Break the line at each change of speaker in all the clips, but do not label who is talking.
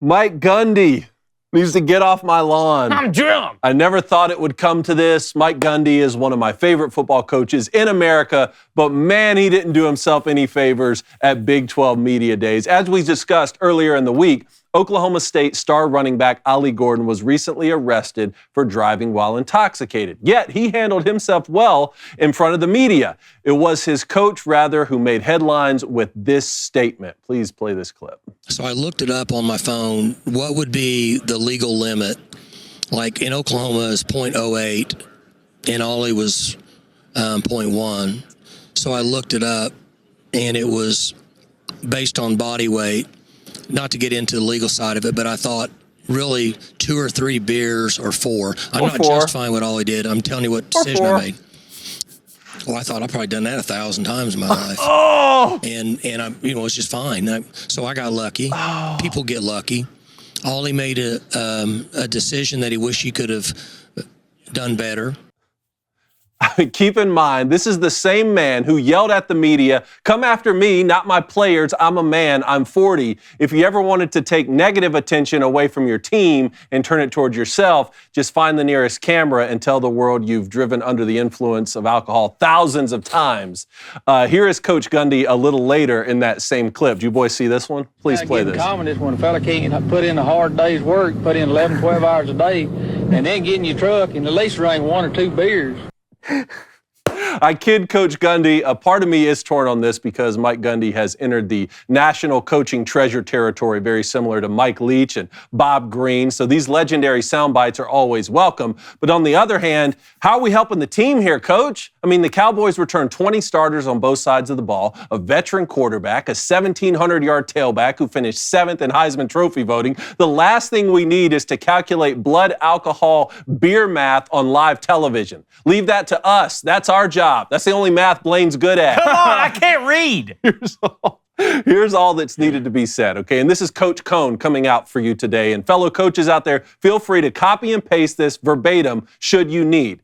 Mike Gundy needs to get off my lawn.
I'm drunk.
I never thought it would come to this. Mike Gundy is one of my favorite football coaches in America, but man, he didn't do himself any favors at Big 12 Media Days. As we discussed earlier in the week, Oklahoma State star running back Ollie Gordon was recently arrested for driving while intoxicated. Yet he handled himself well in front of the media. It was his coach, rather, who made headlines with this statement. Please play this clip.
So I looked it up on my phone. What would be the legal limit? Like in Oklahoma is 0.08 and Ollie was 0.1. So I looked it up and it was based on body weight. Not to get into the legal side of it, but I thought really 2 or 3 beers or 4. I'm not justifying what Ollie did. I'm telling you what decision I made. Well, I thought I've probably done that 1,000 times in my life. And I, it was just fine. So I got lucky. People get lucky. Ollie made a decision that he wished he could have done better.
Keep in mind, this is the same man who yelled at the media, "Come after me, not my players. I'm a man. I'm 40. If you ever wanted to take negative attention away from your team and turn it towards yourself, just find the nearest camera and tell the world you've driven under the influence of alcohol thousands of times." Here is Coach Gundy a little later in that same clip. Do you boys see this one? Please play this.
Common is when a fella can't put in a hard day's work, put in 11, 12 hours a day, and then get in your truck and at least drink 1 or 2 beers.
I kid Coach Gundy. A part of me is torn on this because Mike Gundy has entered the national coaching treasure territory, very similar to Mike Leach and Bob Green. So these legendary sound bites are always welcome. But on the other hand, how are we helping the team here, Coach? I mean, the Cowboys returned 20 starters on both sides of the ball, a veteran quarterback, a 1,700-yard tailback who finished 7th in Heisman Trophy voting. The last thing we need is to calculate blood alcohol beer math on live television. Leave that to us. That's our job. That's the only math Blaine's good at.
Come on, I can't read.
Here's all that's needed to be said, okay? And this is Coach Cone coming out for you today. And fellow coaches out there, feel free to copy and paste this verbatim should you need.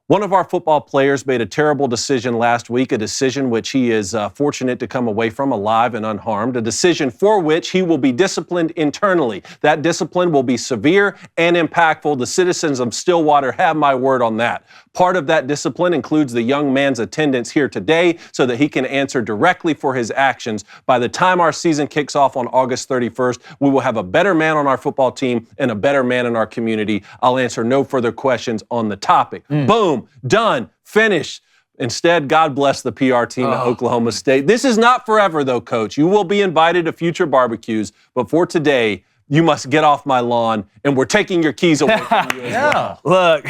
One of our football players made a terrible decision last week, a decision which he is fortunate to come away from alive and unharmed, a decision for which he will be disciplined internally. That discipline will be severe and impactful. The citizens of Stillwater have my word on that. Part of that discipline includes the young man's attendance here today so that he can answer directly for his actions. By the time our season kicks off on August 31st, we will have a better man on our football team and a better man in our community. I'll answer no further questions on the topic. Boom, done, finished. Instead, God bless the PR team at Oklahoma State. This is not forever, though, Coach. You will be invited to future barbecues, but for today, you must get off my lawn, and we're taking your keys away from you as well.
Look,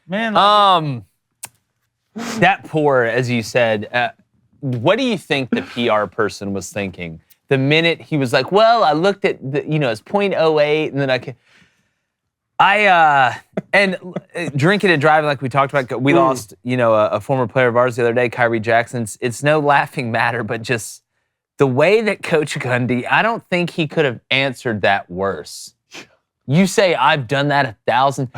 man. That pour, as you said, what do you think the PR person was thinking? The minute he was like, well, I looked at, it's 0.08, and then and drinking and driving, like we talked about, we lost, a former player of ours the other day, Kyrie Jackson. It's no laughing matter, but just the way that Coach Gundy, I don't think he could have answered that worse. You say, I've done that 1,000.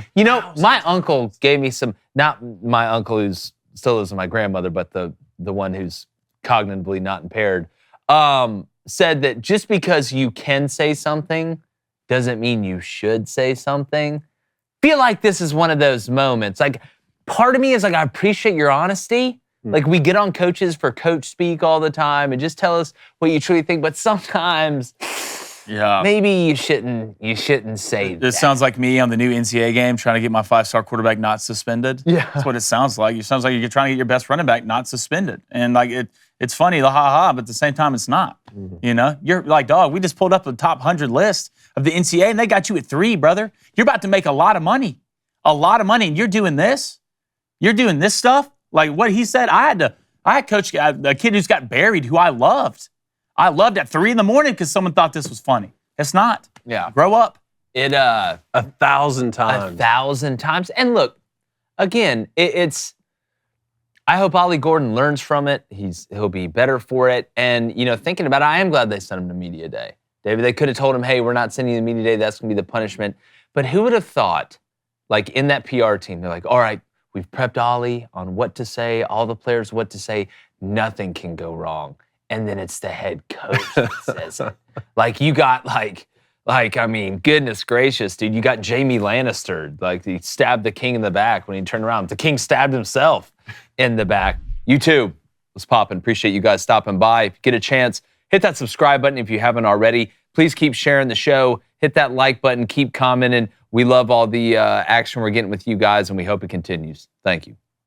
My uncle gave me some, not my uncle who's still lives with my grandmother, but the one who's cognitively not impaired, said that just because you can say something doesn't mean you should say something. Feel like this is one of those moments. Like, part of me is like, I appreciate your honesty. Like, we get on coaches for coach speak all the time and just tell us what you truly think, but sometimes maybe you shouldn't say that.
This sounds like me on the new NCAA game trying to get my 5-star quarterback not suspended. Yeah. That's what it sounds like. It sounds like you're trying to get your best running back not suspended. And like it's funny, the ha-ha, but at the same time, it's not. You're like, dog, we just pulled up the top 100 list of the NCAA, and they got you at 3, brother. You're about to make a lot of money. And you're doing this? You're doing this stuff? Like what he said, I had coached a kid who's got buried who I loved. I loved at 3 a.m. because someone thought this was funny. It's not.
Yeah.
Grow up.
1,000 times.
1,000 times. And look, again, it's I hope Ollie Gordon learns from it. He'll be better for it. And, thinking about it, I am glad they sent him to media day. David, they could have told him, hey, we're not sending you to media day. That's going to be the punishment. But who would have thought, like in that PR team, they're like, all right, we've prepped Ollie on what to say, all the players what to say. Nothing can go wrong. And then it's the head coach that says it. Like you got Like, I mean, goodness gracious, dude. You got Jamie Lannister. Like, he stabbed the king in the back when he turned around. The king stabbed himself in the back. YouTube was popping. Appreciate you guys stopping by. If you get a chance, hit that subscribe button if you haven't already. Please keep sharing the show. Hit that like button. Keep commenting. We love all the action we're getting with you guys, and we hope it continues. Thank you.